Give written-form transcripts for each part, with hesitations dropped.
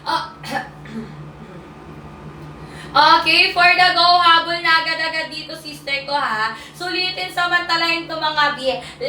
Oh, okay, for the go, habol na agad-agad dito, sister ko, ha. Sulitin samantalahin to mga B.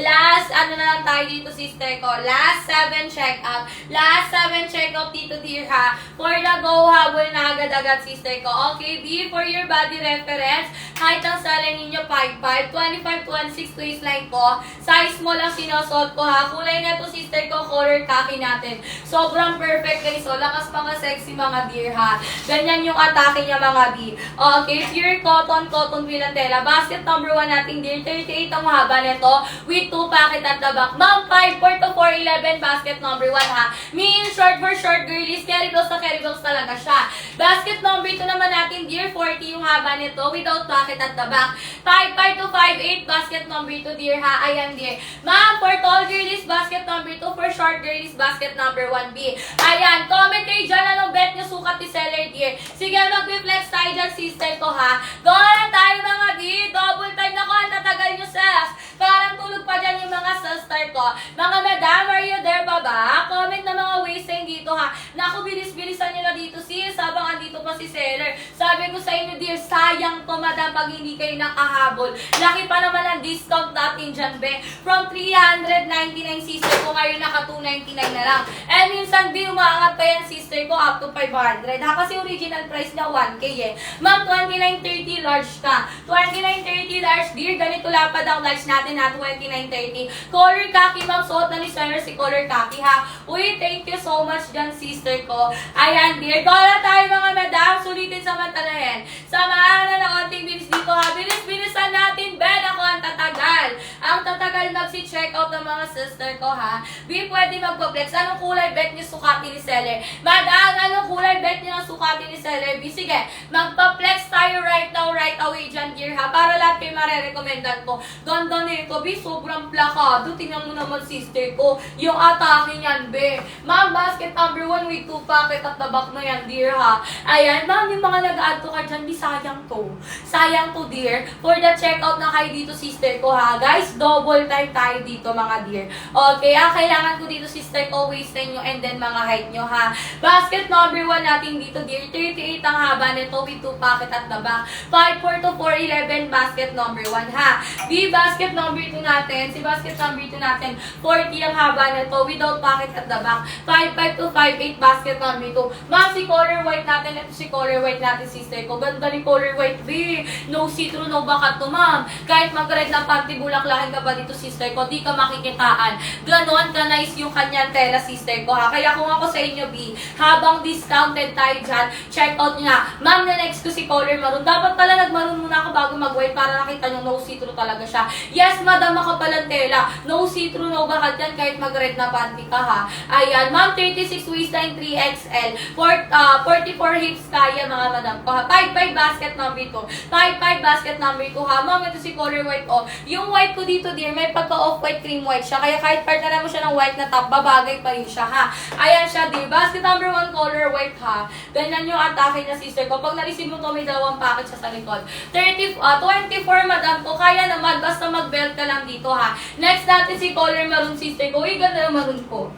Last, ano na lang tayo dito, sister ko. Last 7 check-up. Last 7 check-up dito, dear, ha. For the go, habol na agad-agad, sister ko. Okay, B, for your body reference, height ang selling ninyo, 5'5", 25-26 waistline ko. Size mo lang sinusuot ko, ha. Kulay na to, sister ko, color khaki natin. Sobrang perfect, guys. So, lakas mga sexy, mga dear, ha. Ganyan yung atake niya, mga B. Okay, pure cotton fill tela. Basket number 1 natin, dear. 38 ang mahaba nito with 2 packet at the back. Ma'am, 5'4" to 4'11", basket number 1, ha. Mean short for short girlies. Carry bills na carry bills talaga siya. Basket number 2 naman natin, dear. 40 yung haba nito without packet at the back. 5'5" to 5'8", basket number 2, dear, ha. Ayan, dear. Ma'am, for tall girlies, basket number 2. For short girlies, basket number 1B. Ayan, comment kayo dyan. Anong bet nyo sukat ni seller, dear? Sige, mag-reflex tayo dyan, sister ko, ha. Go na tayo, mga B. Double time na ko. Ang tatagal nyo, sis. Parang tulog pa dyan yung mga sister ko. Mga madam, are you there, baba? Comment na mga waistline dito, ha. Naku, bilis-bilisan nyo na dito, sis. Habang andito pa si seller. Sabi ko sa inyo, dear, sayang to, madam, pag hindi kayo nakahabol. Laki pa naman ang discount natin dyan, be. From 399, sister ko, ngayon naka 299 na lang. And minsan, B, umaangat pa yan, sister ko, up to 500. Ha, kasi original price niya 1K, eh. Ma'am, 2930 large ka. 2930 large, dear, ganito lapad ang large natin, ha, 2930. Color khaki, ma'am, suot na ni seller si color khaki, ha. Uy, thank you so much dyan, sister ko. Ayan, dear. Go na tayo, mga madam. Sulitin samantalahin. Samahan na ng konting bilis dito, ha. Bilis-bilisan natin, Ben. Ako ang tatagal. Ang tatagal magsi-check out ng mga sister ko, ha. B, pwede magpa-flex. Anong kulay bet niyo sukati ni seller? Madam, anong kulay bet niyo ang sukati ni seller? B, sige. Magpa-flex tayo right now, right away dyan, dear, ha. Para lahat kayo marerekomendan ko. Ganda nito, B. Sobrang plakado. Tingnan mo naman, sister ko. Yung atake niyan, B. Ma'am, basket number 1 with 2 packet at the back na yan, dear, ha. Ayan, ma'am, yung mga nag-add to ka dyan, B, sayang to. Sayang to, dear. For the checkout na kayo dito, sister ko, ha. Guys, double time tayo dito, mga dear. Okay, kailangan ko dito, sister ko, waistline nyo and then mga height nyo, ha. Basket number 1 natin dito, dear. 38 ang haba nito with 2 packet at the back. 5'4" to 4'11", basket number 1, ha. B, basket number 2 natin. Si basket number 2 natin, 40 ang haba nito without packet at the back. 5'5" to 5'8", basket number 2. Ma'am, si color white natin. Ito si color white natin, sister ko. Ganda ni color white, B. No see-through, no bakat to, ma'am. Kahit mag-red na panty, bulaklakin ka pa dito, sister ko, di ka makikitaan. Ganon ka nice yung kanyang tela, sister ko, ha. Kaya kung ako sa inyo, B, habang discounted tayo dyan, check out nyo na. Ma'am, na next ko si color maroon. Dapat pala nag-maroon muna ako bago mag-white para nakita nyo no see-through talaga siya. Yes, madam, makapalang tela. No see-through, no bakat yan kahit mag-red na panty ka, ha. Ayan, ma'am, 36 waistline, 3XL. 44 hips kaya, mga madam ko, ha. 5'5" basket number 2. 5'5" basket number 2, ha. Ma'am, ito si color white, oh. Yung white ko dito, dear, may pagka-off-white cream white siya. Kaya kahit partner mo siya ng white na top, babagay pa rin siya, ha. Ayan siya, dear. Basket number 1, color white, ha. Ganyan yung atake niya, sister ko. Pag na-receive mo to, may dalawang packet siya sa likod. 24, madam ko. Kaya naman, basta mag-belt ka lang dito, ha. Next natin si color maroon, sister ko. Uy, ganda yung maroon ko.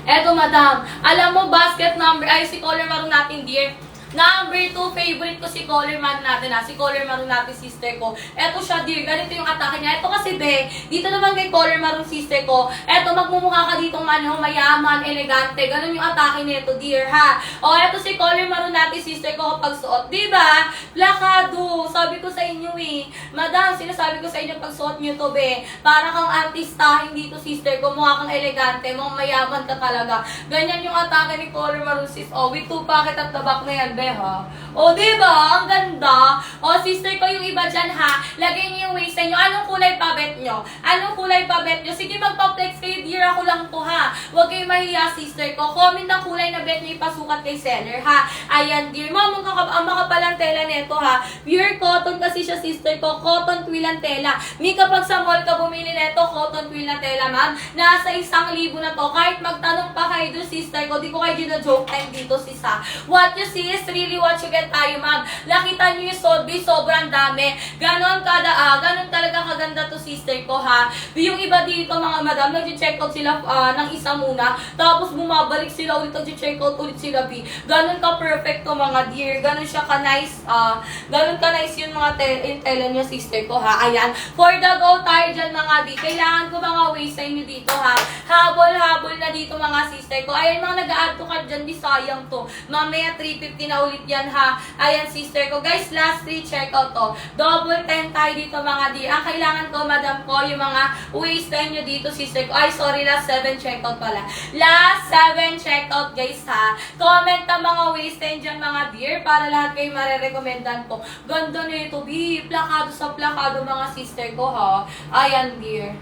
Eto, madam. Alam mo, basket number, ay, si color maroon natin, dear. Number 2, favorite ko si color maroon natin, ha. Si color maroon natin, sister ko. Eto siya, dear. Ganito yung atake niya. Eto kasi, be, dito naman kay color maroon, sister ko. Eto, magmumukha ka ditong mayaman, elegante. Ganon yung atake nito, dear, ha. O, eto si color maroon natin, sister ko, kapag suot. Diba? Plakado. Sabi ko sa inyo, eh. Madam, sinasabi ko sa inyo, pag suot nyo to, be, para kang artistahin dito, sister ko. Mukha kang elegante. Mukhang mayaman ka talaga. Ganyan yung atake ni color maroon, sis. O, with 2 packet at the back na yan, be, ha. O, diba? Ang ganda. O, sister ko, yung iba dyan, ha. Lagay niyo yung waistline nyo. Anong kulay pa bet nyo? Anong kulay pa bet nyo? Sige, magpa-flex kayo, dear. Ako lang to, ha. Huwag kayo mahiya, sister ko. Comment ang kulay na bet nyo ipasukat kay seller, ha. Ayan, dear. Ma'am, ang makapalang tela nito, ha. Pure cotton kasi siya, sister ko. Cotton twill ang tela. Mi, kapag sa mall ka bumili nito, cotton twill na tela, ma'am. Nasa 1,000 na to. Kahit magtanong pa kayo doon, sister ko, di ko kayo gina-joke time dito, sis, ha. What you see is really what you get tayo, ma'am. Nakita nyo yung Solbi, sobrang dami. Ganon talaga kaganda to, sister ko, ha. Yung iba dito, mga madam, nag-check out sila ng isa muna, tapos bumabalik sila ulit, nag-check out ulit sila, B. Ganon ka-perfect to, mga dear. Ganon siya ka-nice, ganon ka-nice yung mga tela niya, sister ko, ha. Ayan. For the go tayo dyan, mga B. Kailangan ko mga waistline nyo dito, ha. Habol na dito, mga sister ko. Ayan, mga nag-add to ka dyan, di sayang to. Mamaya 350 na ulit yan, ha. Ayan, sister ko. Guys, last 3 check out to. Double 10 tayo dito, mga dear. Ang kailangan ko, madam ko, yung mga waistline nyo dito, sister ko. Ay, sorry, last 7 check out pala. Last 7 check out, guys, ha. Comment ang mga waistline dyan, mga dear, para lahat kayo marerekomendan ko. Ganda na ito, B. Plakado sa plakado, mga sister ko, ha. Ayan, dear.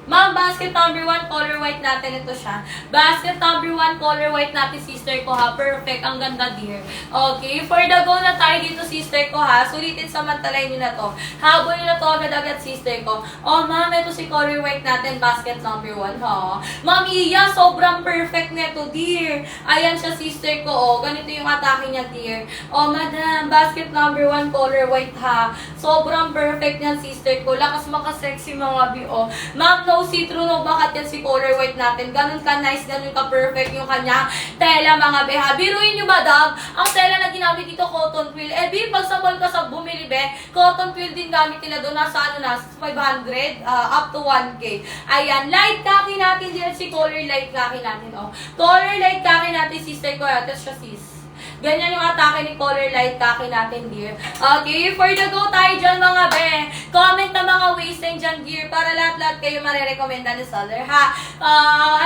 Ma'am, basket number 1, color white natin. Ito siya. Basket number 1, color white natin, sister ko, ha. Perfect. Ang ganda, dear. Okay. For the go na tayo dito, sister ko, ha. Sulitin, samantalay nyo na to. Habol nyo na to agad-agad, sister ko. Oh, ma'am, ito si color white natin, basket number 1, ha. Ma'am, iya, sobrang perfect neto, dear. Ayan siya, sister ko, oh. Ganito yung atake niya, dear. Oh, madam, basket number 1, color white, ha. Sobrang perfect niyan, sister ko. Lakas makasexy, mga bi, oh. Ma'am, no see-through, no bakit yan si color white natin. Ganun ka nice, ganun ka perfect yung kanya tela, mga beha. Biruin nyo, madam, ang tela na ginamit dito, cotton twill. Eh, bi, pag sa mall ka sa bumili, be, cotton twill din gamit nila doon. Nasa ano na, 500, up to 1K. Ayan, light khaki natin din si color light khaki natin, oh. Color light khaki natin, sister ko, tapos siya, sis. Ganyan yung atake ni color light khaki natin, dear. Okay, for the go tayo dyan, mga be. Comment na mga waistline dyan, dear, para lahat-lahat kayo marerekomenda ni seller, ha.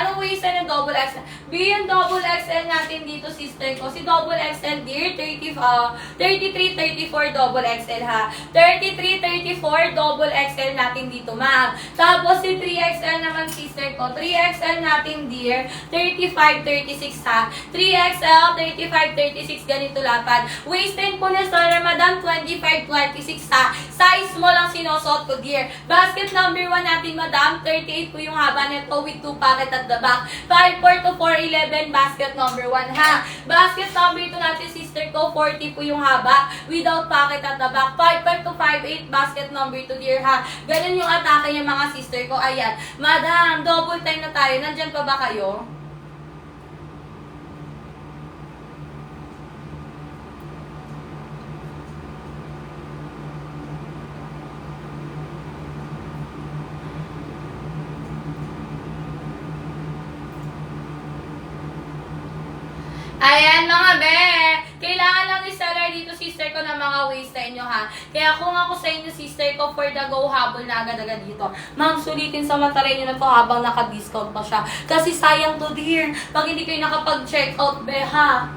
Anong waistline ng double XL? B, yung double XL natin dito, sister ko. Si double XL, dear, 33, 34 double XL, ha. 33, 34 double XL natin dito, ma'am. Tapos si 3XL naman, sister ko. 3XL natin, dear, 35, 36, ha. 3XL, 35, 36, ganito lapad. Waistline po na seller, madam, 25, 26, ha. Size mo lang sinosot ko, dear. Basket number 1 natin, madam, 38 po yung haba nito with 2 pocket at the back. 5'4 to 4'11, basket number 1, ha. Basket number 2 natin, sister ko, 40 po yung haba without pocket at the back. 5'5 to 5'8, basket number 2, dear, ha. Ganun yung atake niya, mga sister ko. Ayan. Madam, double time na tayo. Nandyan pa ba kayo? Ayan, mga be, kailangan lang ni seller dito, sister ko, ng mga waistline nyo, ha. Kaya kung ako sa inyo, sister ko, for the go, habol na agad-agad dito. Ma'am, sulitin, samantalay nyo na to habang naka-discount pa siya. Kasi sayang to, dear, pag hindi kayo nakapag-check out, be, ha.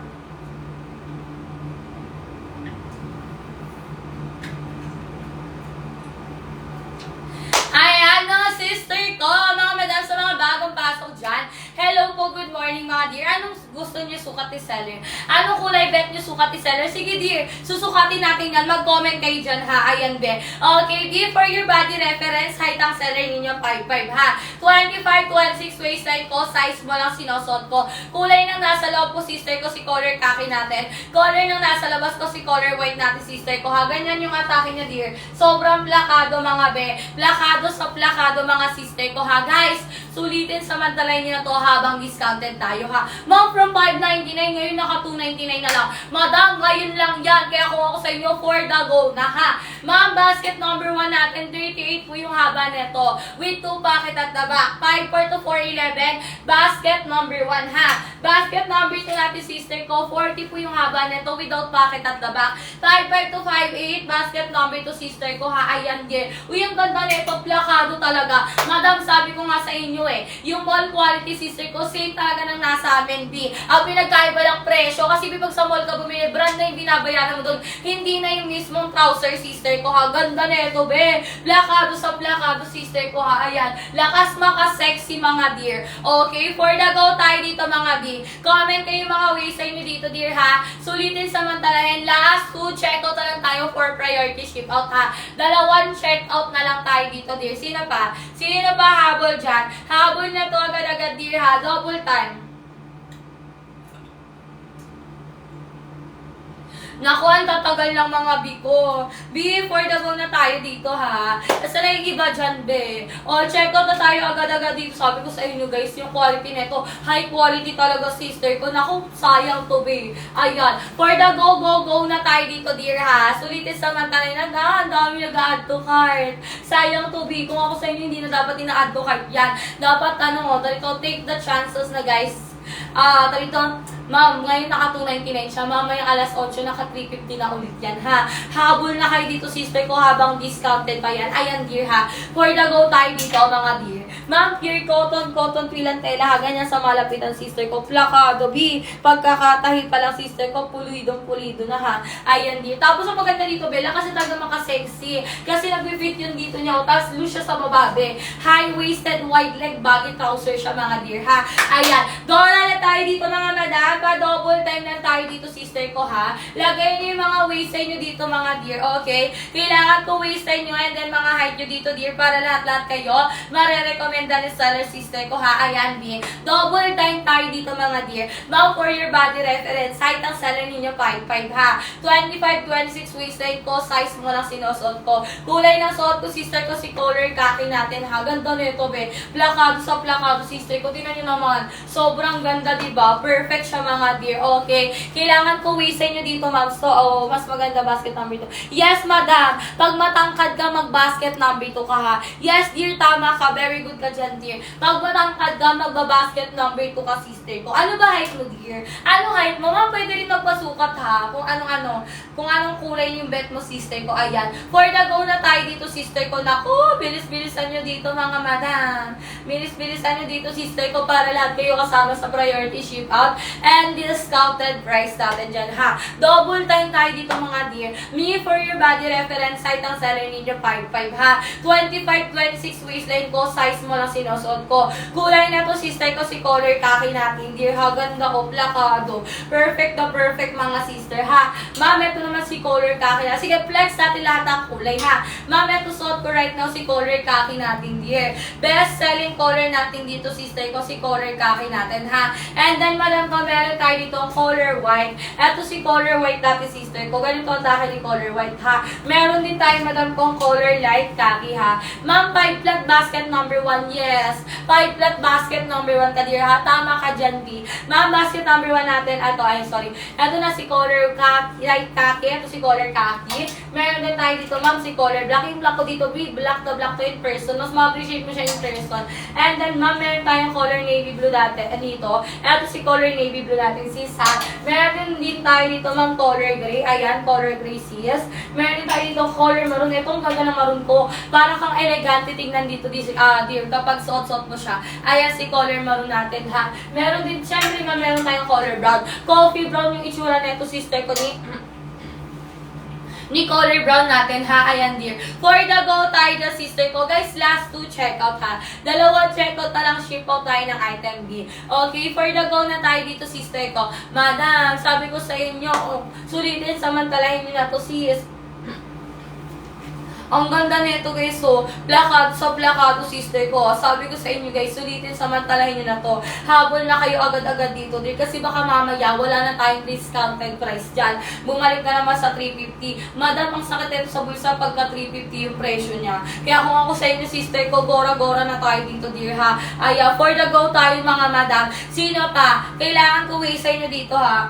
Ayan, mga sister ko, mga madam, sa mga bagong pasok dyan. Hello po, good morning, mga dear. Anong gusto niyo sukat ni seller? Anong kulay bet niyo sukat ni seller? Sige, dear, susukatin natin yan. Mag-comment kayo dyan, ha. Ayan, be. Okay, dear, for your body reference, height ang seller ninyo, 5'5", ha. 25, 26 waistline ko, size mo lang sinosot ko. Kulay ng nasa loob ko, sister ko, si color khaki natin. Color ng nasa labas ko, si color white natin, sister ko, ha. Ganyan yung atake niya, dear. Sobrang plakado, mga be. Plakado sa plakado, mga sister ko, ha. Guys, sulitin, samantalay niyo na to habang discounted tayo, ha. Ma'am, from 599, ngayon naka 299 na lang. Madam, ngayon lang yan. Kaya kung ako sa inyo, for the go na, ha. Ma'am, basket number 1 natin, 38 po yung haba neto. With 2 pocket at the back. 5'4 to 4'11, basket number 1, ha. Basket number 2 natin, sister ko, 40 po yung haba neto without pocket at the back. 5'5 to 5'8, basket number 2, sister ko, ha. Ayan, dear. Uy, ang ganda neto, plakado talaga. Madam, sabi ko nga sa inyo, yung mall quality, sister ko, same talaga ng nasa amin, B. Ang pinagkaiba lang presyo, kasi pag sa mall ka bumili, brand na yung binabayaran mo doon, hindi na yung mismong trouser, sister ko, ha. Ganda neto, be. Plakado sa plakado, sister ko, ha. Ayan. Lakas maka-sexy, mga dear. Okay, for the go tayo dito, mga B. Comment kayo mga waistline nyo dito, dear, ha. Sulitin samantalahin. Last 2 checkout na lang tayo for priority ship out, ha. 2 checkout na lang tayo dito, dear. Sino pa? Sino pa habol dyan? Habol na to agad-agad, dear, ha. Double time. Naku, ang tatagal ng mga biko. B, for the go na tayo dito ha. Kasi na yung iba dyan, be. O, check out na tayo agad-agad dito. Sabi ko sa inyo guys, yung quality nito, high quality talaga sister ko. Naku, sayang to be. Ayan. For the go na tayo dito, dear ha. Sulitin samantala na ang dami nag-add to cart. Sayang to be. Kung ako sa inyo, hindi na dapat ina-add to cart yan. Dapat, talito, take the chances na guys. Talito, ma'am, ngayon naka 299 siya. Mamaya alas 8, naka 350 na ulit yan, ha. Habol na kayo dito, sister ko, habang discounted pa yan. Ayan, dear, ha. For the go tayo dito, mga dear. Ma'am, pure cotton, twill tela, ha. Ganyan sa malapitan, sister ko. Plakado, B. Pagkakatahi pa lang, sister ko, pulido na, ha. Ayan, dear. Tapos, ang maganda dito, Bella, kasi talaga maka-sexy. Kasi nag-fit yun dito niya. Tapos, loose siya sa bababe. High-waisted, wide leg, baggy trouser siya, mga dear, ha. Ayan. Doon na tayo dito, mga madam. Pa-double time na tayo dito, sister ko, ha. Lagay niyo yung mga waistline nyo dito, mga dear, okay? Kailangan ko waistline nyo and then mga height nyo dito, dear, para lahat-lahat kayo marirekomenda ni seller, sister ko, ha. Ayan, B. Double time tayo dito, mga dear. Ma'am, for your body reference, height ang seller ninyo, 5'5", ha. 25-26 waistline ko, size mo lang sinusuot ko. Kulay ng suot ko, sister ko, si color khaki natin, ha. Ganda nito, be. Plakado sa plakado, sister ko. Tingnan nyo naman. Sobrang ganda, diba? Perfect siya, mga dear. Okay. Kailangan ko waistline nyo dito, ma'am. So, mas maganda basket number 2. Yes, madam. Pag matangkad ka, mag-basket number 2 ka, ha. Yes, dear. Tama ka. Very good ka dyan, dear. Pag matangkad ka, magba-basket number 2 ka, sister ko. Ano ba height mo, dear? Ano height mo? Ma'am, pwede rin magpasukat, ha. Kung anong kulay yung bet mo, sister ko. Ayan. For the go na tayo dito, sister ko. Naku, bilis-bilisan nyo dito, mga madam. Bilis-bilisan nyo dito, sister ko, para lahat kayo kasama sa priority ship out. And discounted price natin dyan, ha. Double time tayo dito, mga dear. Me, for your body reference, height ang seller ninyo, 5'5", ha. 25-26 waistline ko, size mo lang sinusuot ko. Kulay na to, sister ko, si color khaki natin, dear, ha. Ganda ko, plakado. Perfect na perfect, mga sister, ha. Ma'am, ito naman si color khaki na. Sige, flex natin lahat ang kulay, ha. Ma'am, ito suot ko right now, si color khaki natin, dear. Best selling color natin dito, sister ko, si color khaki natin, ha. And then, madam ko, meron tayo dito ang color white. Eto si color white natin, sister ko. Ganito ang dahil ni color white, ha. Meron din tayo, madam ko, color light khaki, ha. Ma'am, 5 flat basket number 1, yes. 5 flat basket number 1 ka, dear, ha. Tama ka dyan, B. Ma'am, basket number 1 natin, Eto na si color light khaki. Eto si color khaki. Meron din tayo dito, ma'am, si color black. Yung black ko dito, B, black to in person. Mas ma-appreciate mo siya in person. And then, ma'am, meron tayong color navy blue dito. Eto si color navy blue natin, sis, ha. Meron din tayo dito, ma'am, color gray. Ayan, color gray, sis. Meron din tayo dito, color maroon. Itong ganda ng maroon ko. Para kang elegante tingnan dito, dear, kapag suot-suot mo siya. Ayan, si color maroon natin, ha. Meron din, syempre, ma'am, meron tayong color brown. Coffee brown yung itsura nito, sister ko, ni color brown natin, ha. Ayan, dear. For the go tayo the sister ko. Guys, last 2 checkout, ha. Dalawang checkout na lang, ship out tayo ng item B. Okay, for the go na tayo dito, sister ko. Madam, sabi ko sa inyo, sulitin, samantalahin nyo na to, sis. Ang ganda nito, guys, so, plakado, sister ko. Sabi ko sa inyo, guys, sulitin, samantalahin nyo na to. Habol na kayo agad-agad dito, dear. Kasi baka mamaya, wala na tayong discounted price dyan. Bumalik na naman sa 350. Madam, ang sakit nito sa bulsa pagka 350 yung presyo niya. Kaya kung ako sa inyo, sister ko, gora-gora na tayo dito, dear, ha. Ay, for the go tayo, mga madam. Sino pa? Kailangan ko waistline nyo dito, ha.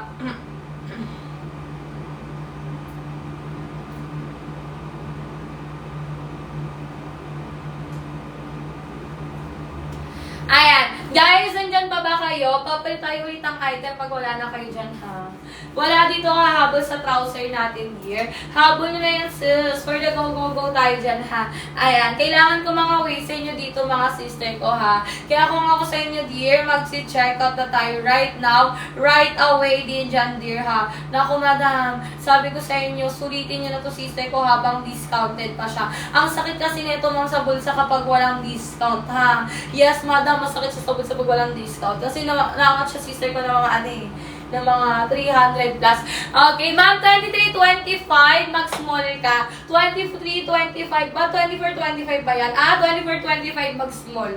Ayan. Guys, nandyan pa ba kayo? Papalit tayo ulit ang item pag wala na kayo dyan, ha? Wala dito habol sa trouser natin, dear. Habol nyo na yan, sis. For the go tayo dyan, ha? Ayan. Kailangan ko mga waistline nyo dito, mga sister ko, ha? Kaya kung ako sa inyo, dear, magsi-check out na tayo right now. Right away din dyan, dear, ha? Naku, madam. Sabi ko sa inyo, sulitin nyo na to, sister ko, habang discounted pa siya. Ang sakit kasi nito, mga sa bulsa kapag walang discount, ha? Yes, madam. Masakit siya sa bulsa pag walang discount. Kasi naangat siya, sister ko, ng mga ng mga 300 plus. Okay, ma'am, 23-25, mag small ka. 23-25 ba? 24-25 ba yan? 24-25, mag small.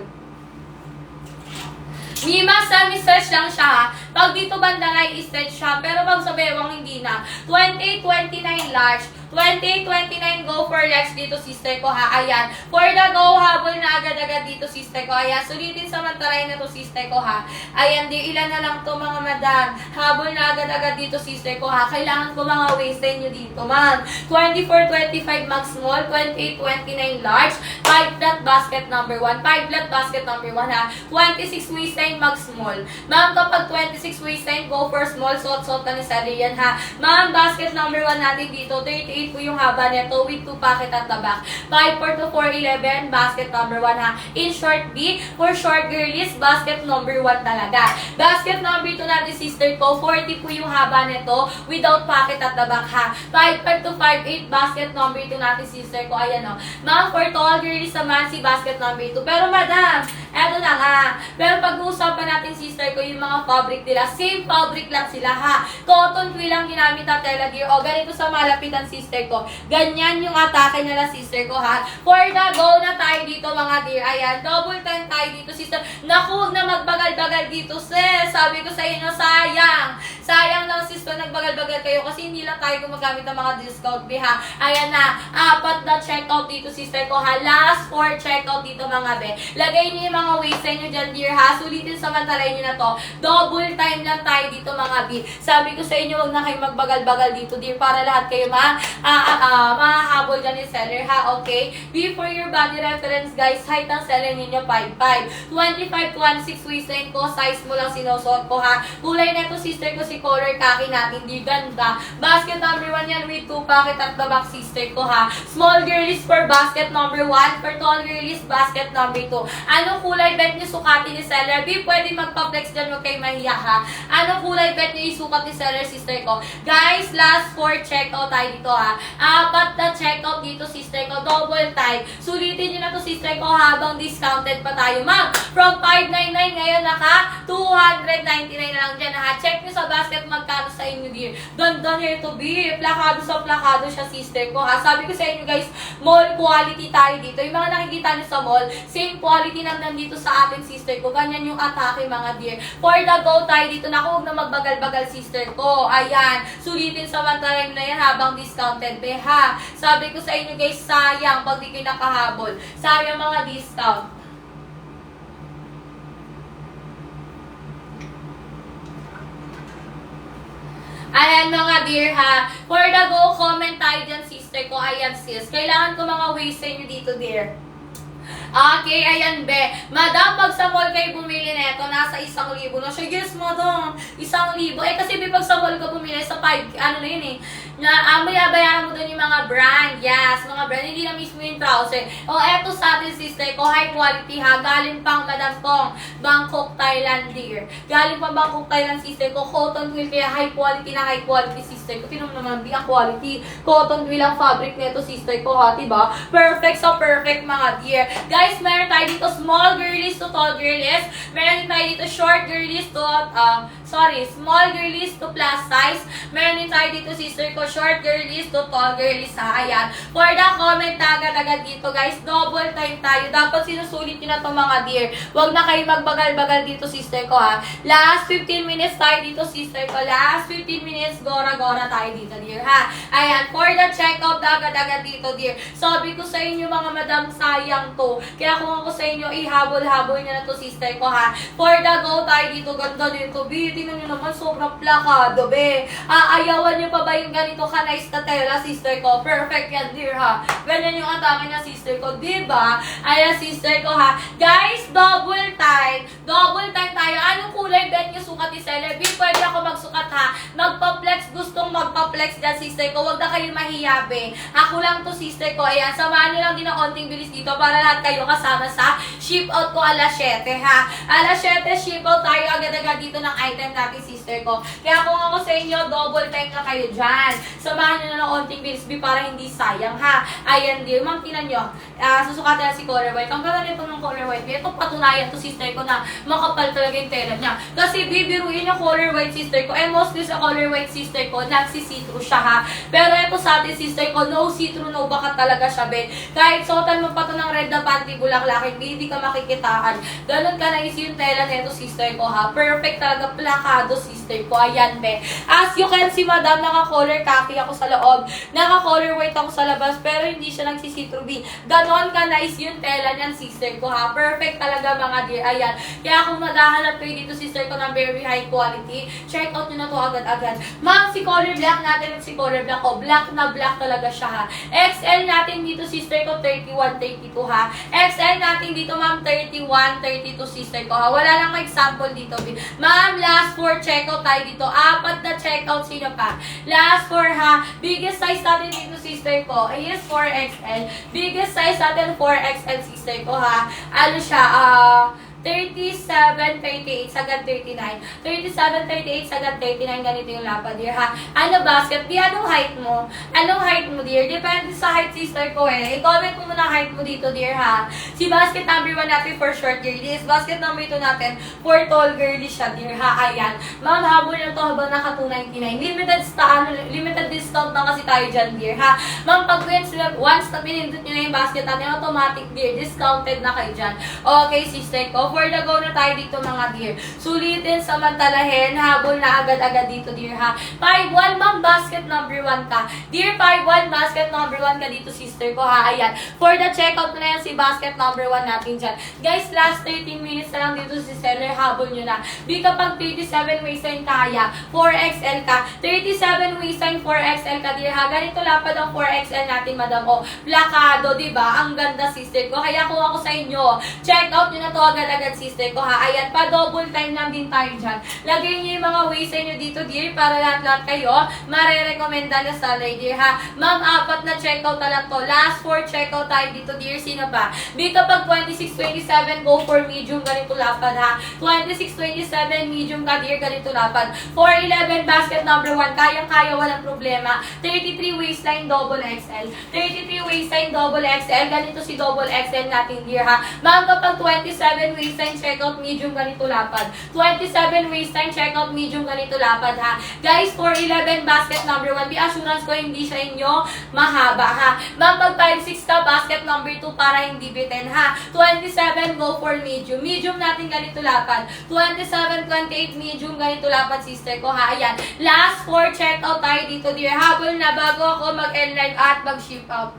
Mima, sa search lang siya, ha. Pag dito banda nai-stretch siya. Pero pag sa bewang, hindi na. 28-29 large. 28-29 go for next dito, sister ko, ha. Ayan. For the go, habol na agad-agad dito, sister ko. Ayan. Sulitin samantalahin na to, sister ko, ha. Ayan, di ilan na lang to, mga madam. Habol na agad-agad dito, sister ko, ha. Kailangan ko mga waistline nyo dito, ma'am. 24-25 max small. 28-29 large. 5 flat basket number 1. 5 flat basket number 1, ha. 26 waistline max small. Ma'am, kapag 26 waistline, go for small. Suot-suot ka ni Sally yan, ha. Ma'am, basket number 1 natin dito. 38 po yung haba nito with 2 pocket at the back. 5'4" to 4'11", basket number 1, ha. In short B, for short girlies, basket number 1 talaga. Basket number 2 natin, sister ko, 40 po yung haba nito without pocket at the back, ha. 5'5" to 5'8", basket number 2 natin, sister ko. Ayan, o. Ma'am, for tall girlies naman, si basket number 2. Pero madam, eto na nga. Pero pag-uusapan natin, sister ko, yung mga fabric nila, same fabric lang sila, ha. Cotton twill lang ginamit na tela gear. O, ganito sa malapitan, sister ko. Ganyan yung atake nila, sister ko, ha. For the go na tayo dito, mga dear. Ayan, double time tayo dito, sister. Naku, huwag na magbagal-bagal dito, sis. Sabi ko sa inyo, sayang. Sayang lang, sister, nagbagal-bagal kayo kasi hindi lang tayo gumagamit ng mga discount, ha. Ayan na, 4 na checkout dito, sister ko, ha. Last 4 checkout dito, mga be. Lagay niyo yung mga waistline nyo dyan, dear, ha. Sulitin samantalahin nyo na to. Double time lang tayo dito, mga B. Sabi ko sa inyo, huwag na kayo magbagal-bagal dito, dear, para lahat kayo mahahabol dyan yung seller, ha. Okay? B for your body reference, guys. Height ng seller ninyo, 5'5". 25-26 waistline ko. Size mo lang sinusuot ko, ha. Kulay na ito, sister ko, si color khaki natin. Di ganda. Basket number 1 yan with 2 pocket at the back, sister ko, ha. Small girlies for basket number 1. For tall girlies, basket number 2. Anong kulay bet nyo sukatin ni seller? B, pwede magpa-flex dyan, huwag kayo mahiya, ha. Anong kulay bet nyo isukat ni seller, sister ko? Guys, last 4 checkout tayo dito, ha. 4 na checkout dito, sister ko. Double time. Sulitin nyo na to, sister ko, habang discounted pa tayo, ma'am. From 599 ngayon, naka 299 na lang dyan, ha. Check nyo sa basket magkano sa inyo, dear. Don here to be. Plakado sa plakado siya, sister ko, ha. Sabi ko sa inyo, guys, mall quality tayo dito. Yung mga nakikita nyo sa mall, same quality lang nandito sa ating sister ko. Ganyan yung atake, mga dear. For the go tayo dito. Naku, huwag na magbagal-bagal, sister ko. Ayan. Sulitin samantalahin na yan habang discounted, be, ha. Sabi ko sa inyo, guys, sayang pag di kayo nakahabol. Sayang mga discount. Ayan, mga dear, ha. For the go, comment tayo dyan, sister ko. Ayan, sis. Kailangan ko mga waistline nyo dito, dear. Okay, ayan, be. Madam, pag sa mall kayo bumili nito, nasa 1,000 na siya. Yes, madam. 1,000. Eh, kasi pag sa mall ka bumili, sa 5, ano na yun eh. Na, bayaran mo doon yung mga brand. Yes, mga brand. Hindi na mismo yung trouser. O, eto sa atin, sister ko. High quality, ha. Galing pang Madam Tong. Bangkok, Thailand, dear. Galing pang Bangkok, Thailand, sister ko. Cotton twill, kaya high quality, sister ko. Tinom naman, ang quality. Cotton twill ang fabric nito, sister ko, ha. Diba? Perfect sa perfect, mga dear. Guys, meron tayo dito small girlies to tall girlies. Meron din tayo dito short girlies to, small girlies to plus size. Meron din tayo dito, sister ko, short girlies to tall girlies, ha. Ayan. For the comment na agad-agad dito, guys, double time tayo. Dapat sinusulit nyo na to, mga dear. Huwag na kayo magbagal-bagal dito, sister ko, ha. Last 15 minutes tayo dito, sister ko. Last 15 minutes, gora-gora tayo dito, dear, ha. Ayan. For the check-out na agad-agad dito, dear. Sabi ko sa inyo, mga madam, sayang to. Kaya kung ako sa inyo, ihabol-habol nyo na to, sister ko, ha. For the go tayo dito, ganda dito, be. Tingnan nyo naman, sobrang plakado, be. Ayawan nyo pa ba yung ganito ka-nice na tela, sister ko? Perfect yan, dear, ha. Ganyan yung atake niya, sister ko, diba? Ayan, sister ko, ha. Guys, double time. Double time tayo. Anong kulay bet nyo sukat ni seller? Be, pwede ako magsukat, ha. Magpa-flex, gustong magpa-flex dyan, sister ko. Huwag na kayo mahiya, be. Ako lang to, sister ko. Ayan, samahan nyo lang din ng konting bilis dito para lahat kayo kasama sa ship out ko alas 7, ha. Alas 7, ship out tayo agad-agad dito ng item natin, sister ko. Kaya kung ako sa inyo, double time na kayo dyan. Samahan nyo na ng konting bilis, be, para hindi sayang, ha. Ayan, dear. Ma'am, tinan nyo. Susukatan na si color white. Ang ganda nito ng color white. Ito patunayan to, sister ko, na makapal talaga yung tela niya. Kasi bibiruin yung color white, sister ko. And mostly sa color white, sister ko, nagsisi see-through siya ha. Pero ito sa atin, sister ko, no see-through, no baka talaga siya, be. Kahit suotan mo pa to ng red na panty bulaklak, hindi ka makikitaan. Ganon ka na yung tela nito, sister ko ha. Perfect talaga, plakado, sister ko. Ayan, be. As you can see, madam, naka-color khaki ako sa loob. Naka-color white ako sa labas, pero hindi siya nagsisi-through, be. Ganon ka nice yung tela niyan, sister ko ha. Perfect talaga, mga dear. Ayan. Kaya kung maghahanap kayo dito, sister ko, ng very high quality, check out nyo na to agad-agad. Ma'am, si color black natin at si color black ko. Black na black talaga siya ha. XL natin dito, sister ko, 31, 32 ha. XL natin dito, ma'am, 31, 32, sister ko ha. Wala lang example dito. Ma'am, last 4 checkout tayo dito. 4 na checkout, sino pa? Last 4 ha. Biggest size natin dito, sister ko, is 4XL. Biggest size natin, 4XL, sister ko ha. Ano siya, 37, 38, sagad 39. 37, 38, sagad 39. Ganito yung lapad, dear, ha? Ano, basket? Di, anong height mo? Anong height mo, dear? Depende sa height, sister ko, eh. I-comment mo muna height mo dito, dear, ha? Si basket number 1 natin for short girlies. Basket number 2 natin for tall girlies siya, dear, ha? Ayan. Ma'am, habol na to habang naka 299. Limited discount na kasi tayo dyan, dear, ha? Ma'am, pag once na pinindot nyo na yung basket natin, automatic, dear, discounted na kayo dyan. Okay, sister ko. For the go na tayo dito, mga dear. Sulitin, samantalahin, habol na agad-agad dito, dear, ha. 5-1, ma'am, basket number 1 ka. Dear, 5-1, basket number 1 ka dito, sister ko, ha. Ayan. For the checkout na yan, si basket number 1 natin dyan. Guys, last 13 minutes na lang dito si seller, habol nyo na. Di kapag 37 waistline kaya, 4XL ka. 37 waistline, 4XL ka, dear, ha. Ganito lapad ang 4XL natin, madam. O, plakado, diba? Ang ganda, sister ko. Kaya kung ako sa inyo, check out nyo na to agad-agad, sister ko, ha. Ayan, pa double time lang din tayo dyan. Lagay nyo yung mga waistline nyo dito, dear, para lahat-lahat kayo marerekomenda na seller, dear, ha. Ma'am, 4 na checkout na lang to. Last 4 checkout tayo dito, dear. Sino pa? Di kapag 26, 27, go for medium, ganito lapad, ha. 26, 27, medium ka, dear, ganito lapad. 411, basket number 1, kayang-kaya, walang problema. 33 waistline, double XL. 33 waistline, double XL, ganito si double XL natin, dear, ha. Ma'am, kapag 27 waistline, checkout, medium, ganito lapad. 27 waistline, checkout, medium, ganito lapad, ha. Guys, 411, basket number 1, be assurance ko hindi sa inyo mahaba, ha. Ma'am, pag 5'6 ka, basket number 2 para hindi bitin, ha. 27, go for medium. Medium natin ganito lapad. 27, 28, medium, ganito lapad, sister ko, ha. Ayan. Last 4 checkout tayo dito, dear. Habol na bago ako mag-end live at mag-ship out.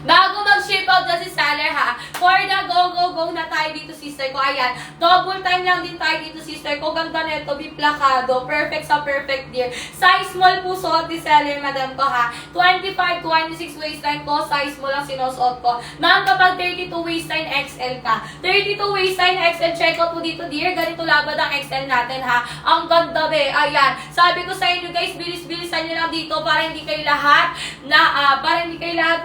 Bago mag-ship out na si seller, ha. For the go na tayo dito, sister ko. Ayan. Double time lang din tayo dito, sister ko. Ganda nito, biplakado. Perfect sa perfect, dear. Size small po suot ni seller, madam ko, ha. 25, 26 waistline ko. Size small lang sinusuot ko. Ma'am, kapag 32 waistline XL ka. 32 waistline XL, check out po dito, dear. Ganito labad ang XL natin, ha. Ang ganda, be. Ayan. Sabi ko sa inyo, guys, bilis-bilisan nyo lang dito para hindi kayo lahat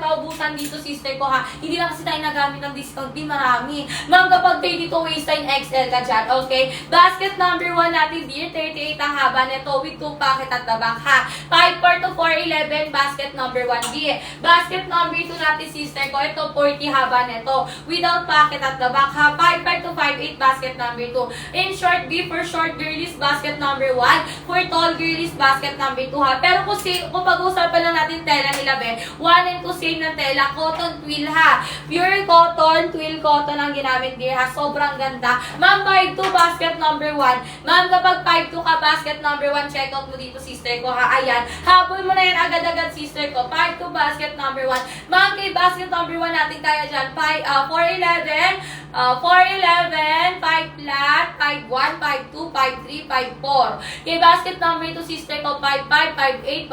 maubusan dito, sister ko, ha. Hindi lang kasi tayo nagamit ng discount, di marami. Ma'am, kapag 32 waistline XL ka dyan, okay? Basket number 1 natin, dear, 38 ang haba nito with 2 packet at the back, ha. 5'4 to 4'11, basket number 1, dear. Basket number 2 natin, sister ko, ito 40 haba nito without packet at the back, ha. 5'5 to 5'8, basket number 2. In short, B for short girlies, basket number 1. For tall girlies, basket number 2, ha. Pero kung pag-usapan lang natin tela nila, be, 1 and 2 same ng tela, cotton twill, ha. Pure cotton, twill cotton ang ginamit, dear, ha. Sobrang ganda. Ma'am, 5'2", basket number 1. Ma'am, kapag 5'2 ka, basket number 1, check out mo dito, sister ko, ha. Ayan. Habol mo na yan agad-agad, sister ko. 5'2", basket number 1. Ma'am, kay basket number 1 natin kaya dyan. 4'11", 4'11", 5 flat, 5'1", 5'2", 5'3", 5'4". Kay basket number 2, sister ko, 5'5", 5'8",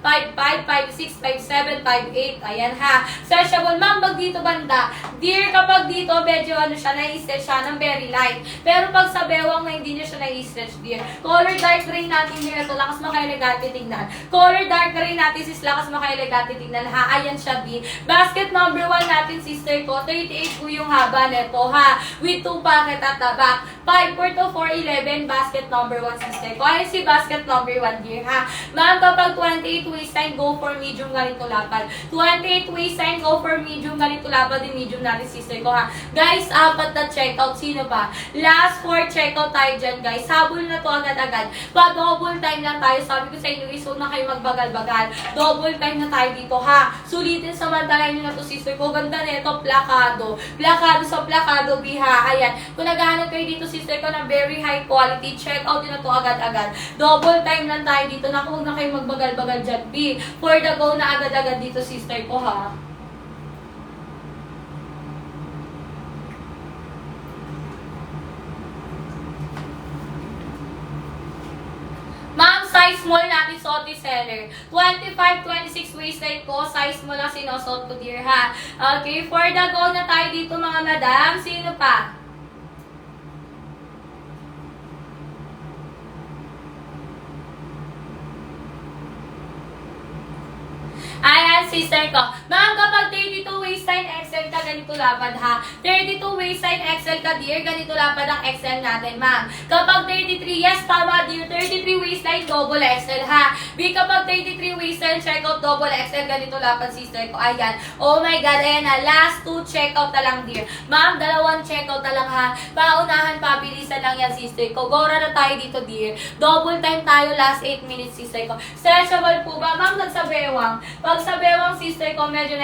5'5", 5'6", 5'7", 5'8". Ayan, ha. Stretchable. Ma'am, pag dito banda, dear, kapag dito, medyo ano siya, nai-stretch siya ng very light. Pero pag sa bewang na hindi niya siya nai-stretch, dear. Color dark gray natin, dear. Ito, lakas makailegante tignan. Color dark gray natin, sis, lakas makailegante tignan, ha. Ayan siya, B. Basket number 1 natin, sister ko, 38 po yung haba neto, ha. With 2 packet at the back. 5'4", to 411, basket number 1, sister ko. Ayan si basket number 1, dear, ha. Ma'am, kapag 28 waistline, go for medium, ganito lapad. 28 waistline, go for medium, ganito lapad din medium natin, sister ko, ha. Guys, apat na checkout. Sino pa? Last 4 checkout tayo dyan, guys. Habol na to agad-agad. Pa-double time lang tayo. Sabi ko sa inyo, guys, huwag na kayo magbagal-bagal. Double time na tayo dito, ha. Sulitin, samantalahin nyo na to, sister ko. Ganda na ito, plakado. Plakado sa plakado, biha. Ayan. Kung naghahanap kayo dito, sister ko, ng very high quality, check out nyo na to agad-agad. Double time lang tayo dito. Naku, huwag na kayo magbagal-bagal dyan, B. For the go na agad-agad dito, sister ko, ha. Ma'am, size small natin suot ni seller. 25, 26 waistline ko. Size mo lang sinusuot ko, dear, ha. Okay, for the go na tayo dito, mga madam. Sino pa? Ayan, sister ko. Ma'am, kapag 32 waistline XL ka, ganito lapad, ha. 32 waistline XL ka, dear, ganito lapad ang XL natin, ma'am. Kapag 33, yes, tama, dear, 33 waistline, double XL, ha. B, kapag 33 waistline, check out double XL, ganito lapad, sister ko. Ayan. Oh my God, ayan na. Last 2 check out na lang, dear. Ma'am, 2 check out na lang, ha. Paunahan, pabilisan lang yan, sister ko. Gora na tayo dito, dear. Double time tayo, last 8 minutes, sister ko. Stretchable po ba? Ma'am, nagsabewang. Pag sa bewang, sister ko, medyo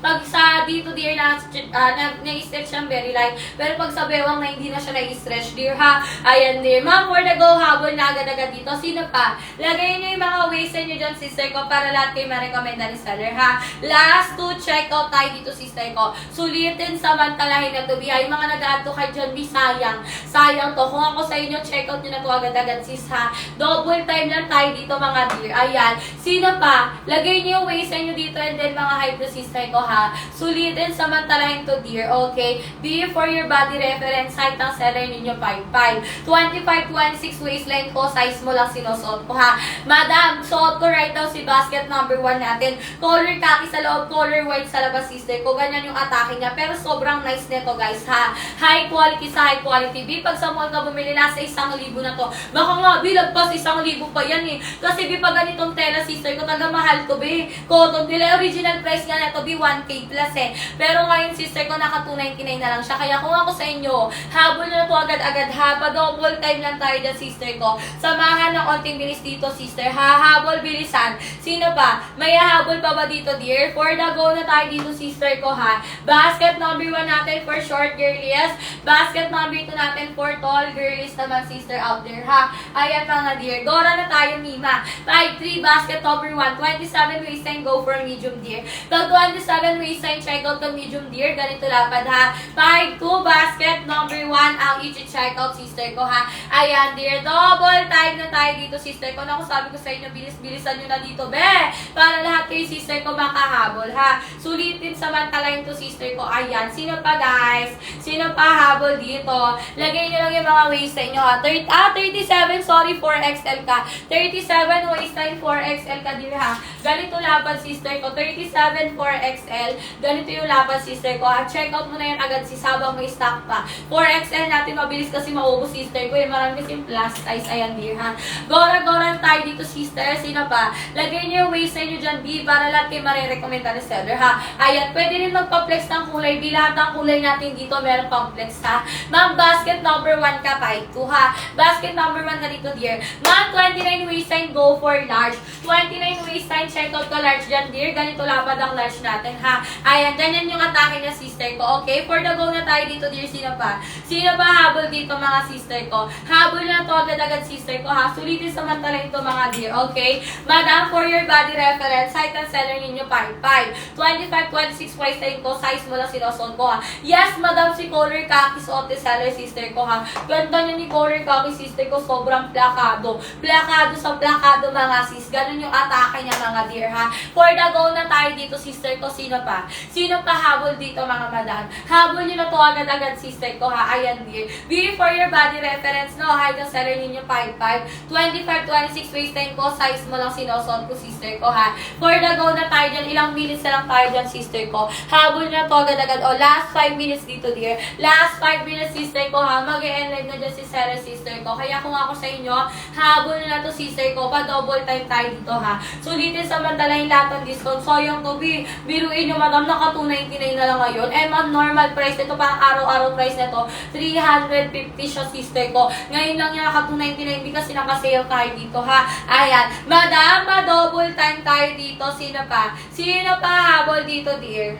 pag sa dito, dear, na-stretch siyang very light. Pero pag sa bewang na hindi na siya na-stretch, dear, ha. Ayan, dear. Ma'am, for the go, habol na agad-agad dito. Sino pa? Lagay nyo yung mga waist nyo dyan, sister ko, para lahat kayo ma-recommenda ni seller, ha. Last 2 check out tayo dito, sister ko. Sulitin, samantalahin na to, biha. Yung mga nag-add to kay John B, sayang. Sayang to. Kung ako sa inyo, check out nyo na to agad-agad, sis, ha. Double time lang tayo dito, mga dear. Ayan. Sino pa? Lagay nyo yung waist nyo dito and then mga high to sister ko, ha. Sulitin, samantalahin to, dear. Okay? Be for your body reference, height ng seller ninyo 5'5". 25, 26 waistline ko, size mo lang sinusuot ko, ha. Madam, suot ko right now si basket number 1 natin. Color khaki sa loob, color white sa labas, sister ko. Ganyan yung atake niya. Pero sobrang nice nito, guys, ha. High quality sa high quality. B, pag sa mall ka bumili, nasa 1,000 na to. Baka nga, B, lagpas 1,000 pa yan, eh. Kasi, B, pag ganitong tela, sister ko, taga mahal to, B. Cotton, nila original price nga na ito, B, 1K plus, eh. Pero ngayon, sister ko, naka 299 na lang siya. Kaya kung ako sa inyo, habol na to agad-agad, ha. Pa-double time lang tayo dyan, sister ko. Samahan ng onting bilis dito, sister, ha. Habol, bilisan. Sino pa? May habol pa ba dito, dear? For the go na tayo dito, sister ko, ha. Basket number 1 natin for short girlies. Basket number 2 natin for tall girlies naman, sister out there, ha. Ayan, mga dear. Gora na tayo, Mima. 5'3", basket number 1. 27 waistline, go for medium, dear. Pag 27 waistline, check out ka medium, dear. Ganito lapad, ha. 5'2", basket number 1 ang i-check out, sister ko, ha. Ayan, dear. Double time na tayo dito, sister ko. Naku, sabi ko sa inyo, bilis-bilisan nyo na dito, be. Para lahat kayo, sister ko, makahabol, ha. Sulitin, samantalahin to, sister ko. Ayan. Sino pa, guys? Sino pa habol dito? Lagay nyo lang yung mga waistline nyo, ha. 37, sorry, 4XL ka. 37 waistline, 4XL ka, dear, ha. Ganito lapad, sister ko. 37, 4XL. Ganito yung lapad, sister ko, ha. Check out mo na yan agad, sis, habang may stock pa. 4XL natin, mabilis kasi maubos, sister ko. Yung marami kasing plus size. Ayan, dear, ha. Gora-gora tayo dito, sister. Sino pa? Lagay nyo yung waistline nyo dyan, B, para lahat kayo marirekomenda ni seller, ha. Ayan, pwede rin magpa-flex ng kulay. B, lahat ng kulay natin dito, meron pang flex, ha. Ma'am, basket number 1 ka, 5'2", ha. Basket number 1 ka dito, dear. Ma'am, 29 waistline, go for large. 29 waistline, check out ka large dyan, dear. Ganito lapad ang large natin, ha. Ayan, ganyan yung atake niya, sister ko. Okay, for the go na tayo dito, dear. Sino pa? Sino pa habol dito, mga sister ko? Habol na to agad-agad, sister ko, ha. Sulitin samantala ito, mga dear. Okay? Madam, for your body reference, height ang seller ninyo 5'5". 25, 26 waistline ko, size mo lang sinusuot ko, ha. Yes, madam, si color khaki suot ni seller, sister ko, ha. Ganda niya ni color khaki, sister ko, sobrang plakado. Plakado sa plakado, mga sis. Ganun yung atake niya, mga dear, ha. For the go na tayo dito, sister ko. Sino pa? Sino pa habol dito, mga madam? Habol nyo na to agad-agad, sister ko, ha. Ayan, natin, dear. For your body reference, no, height ng seller ninyo 5'5", 25-26 waistline ko, size mo lang sinosot ko, sister ko, ha. For the go na tayo dyan, ilang minutes na lang tayo dyan, sister ko. Habol na to agad-agad. O, last 5 minutes dito, dear. Last 5 minutes, sister ko, ha. Mag-e-end live na dyan si seller, sister ko. Kaya kung ako sa inyo, habol na to, sister ko. Pa-double time tayo dito, ha. Sulitin samantalahin lahat ng discount. So, yung to, biruin nyo, madam, naka 299 na lang ngayon. And ma'am, normal price nito, parang araw-araw price nito, 350 siya, sister ko. Ngayon lang yung naka 299 kasi naka-sale tayo dito, ha. Ayan. Madam, pa-double time tayo dito. Sino pa? Sino pa habol dito, dear?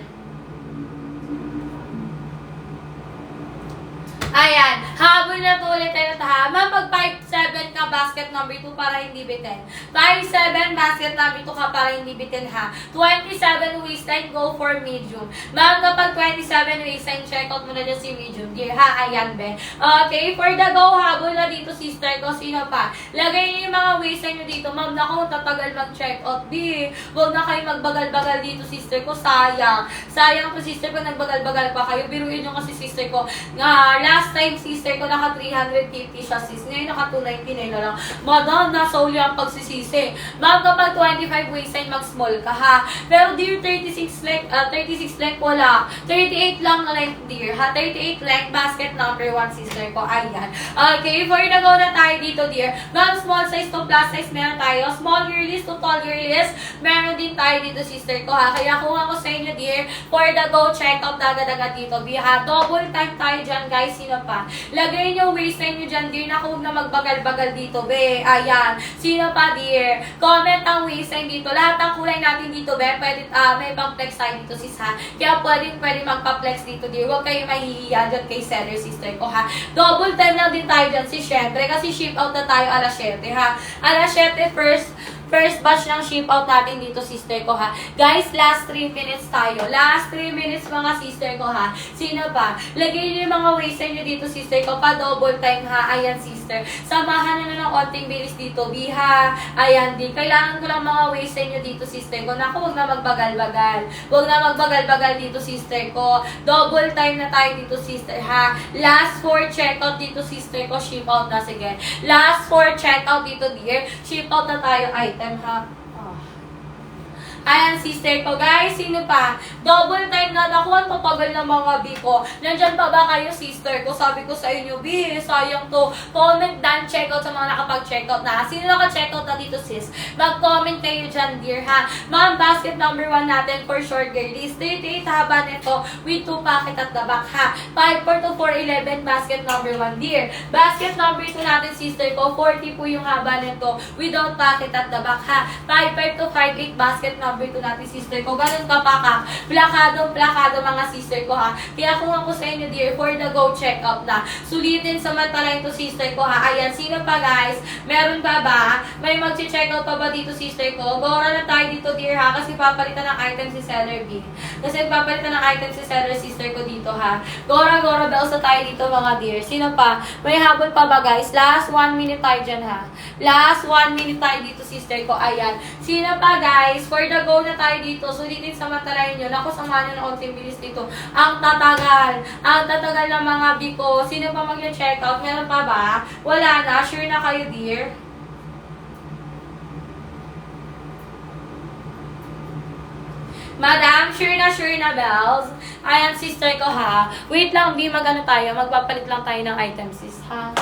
Ayan, habol na to ulit tayo ha. Ma'am, pag 5'7 ka, basket number 2 para hindi bitin. 5'7 basket number 2 ka para hindi bitin ha. 27 waistline, go for medium. Ma'am, kapag 27 waistline, check out mo na dyan si medium. Dear ha, ayan be. Okay, for the go, habol na dito sister ko. Sino pa? Lagay niyo yung mga waistline nyo dito. Ma'am, naku, tatagal mag-check out. Huwag na kayo magbagal-bagal dito sister ko. Sayang. Sayang po sister ko, nagbagal-bagal pa kayo. Biruin nyo kasi sister ko. Last time, sister ko, naka 350 siya, sis. Ngayon, naka 299 na lang. Madam, nasa uli ang pagsisisi. Ma'am, kapag 25 waistline, mag-small ka, ha? Pero, dear, 36 length wala. 38 lang na length, dear, ha? 38 length, basket number 1, sister ko. Ayan. Okay, for the go na tayo dito, dear. Ma'am, small size to plus size, meron tayo. Small girlies to tall girlies, meron din tayo dito, sister ko, ha? Kaya kung ako sa inyo, dear, for the go, check out agad-agad dito, ha? Double time tayo dyan, guys. Sino pa? Lagay nyo waistline nyo dyan, dear. Naku, huwag na magbagal-bagal dito, be. Ayan. Sino pa, dear? Comment ang waistline dito. Lahat ng kulay natin dito, be. Pwede, may pang-flex tayo dito, sis, ha? Kaya pwede magpa-flex dito, dear. Huwag kayo mahihiya dyan kay seller, sister ko, ha? Double time lang din tayo dyan, sis, syempre. Kasi ship out na tayo alas 7, ha? Alas 7 first batch ng ship out natin dito, sister ko, ha. Guys, last 3 minutes tayo. Last 3 minutes, mga sister ko, ha. Sino pa? Lagay niyo yung mga waistline nyo dito, sister ko, pa double time, ha. Ayan, sister. Samahan na ng konting bilis dito, ha. Ayan, di. Kailangan ko lang mga waistline nyo dito, sister ko. Naku, huwag na magbagal-bagal. Huwag na magbagal-bagal dito, sister ko. Double time na tayo dito, sister, ha. Last 4 checkout dito, sister ko. Ship out na, sige. Last 4 checkout dito, dear. Ship out na tayo, item, ha. Ayan, sister ko. Guys, sino pa? Double time na. Naku, ang tapagal ng mga B ko. Nandyan pa ba kayo, sister ko? Sabi ko sa inyo, B, sayang to. Comment down, checkout sa mga nakapag-checkout na. Sino naka-checkout na dito, sis? Mag-comment kayo dyan, dear, ha? Ma'am, basket number 1 natin for short girlies. 38 haba nito with 2 packet at the back, ha? 5'4" to 4'11 basket number 1, dear. Basket number 2 natin, sister ko. 40 po yung haba nito without packet at the back, ha? 5'5" to 5'8 basket number 2 natin, sister ko. Ganun ka pa ka. Plakado mga sister ko, ha. Kaya kung ako sa inyo, dear, for the go check out na. Sulitin samantalahin to, sister ko, ha. Ayan, sino pa, guys? Meron pa ba? May mag-check out pa ba dito, sister ko? Gora na tayo dito, dear, ha. Kasi papalitan ng item si seller B. Kasi papalitan ng item si seller, sister ko dito, ha. Gora bells na tayo dito, mga dear. Sino pa? May habol pa ba, guys? Last 1 minute tayo dyan, ha. Last 1 minute tayo dito, sister ko. Ayan. Sino pa, guys? For the go na tayo dito. Sulitin samantalahin nyo. Naku, samahan nyo ng konting bilis dito. Ang tatagal. Ang tatagal ng mga biko. Sino pa mag-check out? Meron pa ba? Wala na. Sure na kayo, dear? Madam, sure na, bells. Ayan, sister ko, ha. Wait lang, B, mag-ano tayo. Magpapalit lang tayo ng items, sis, ha.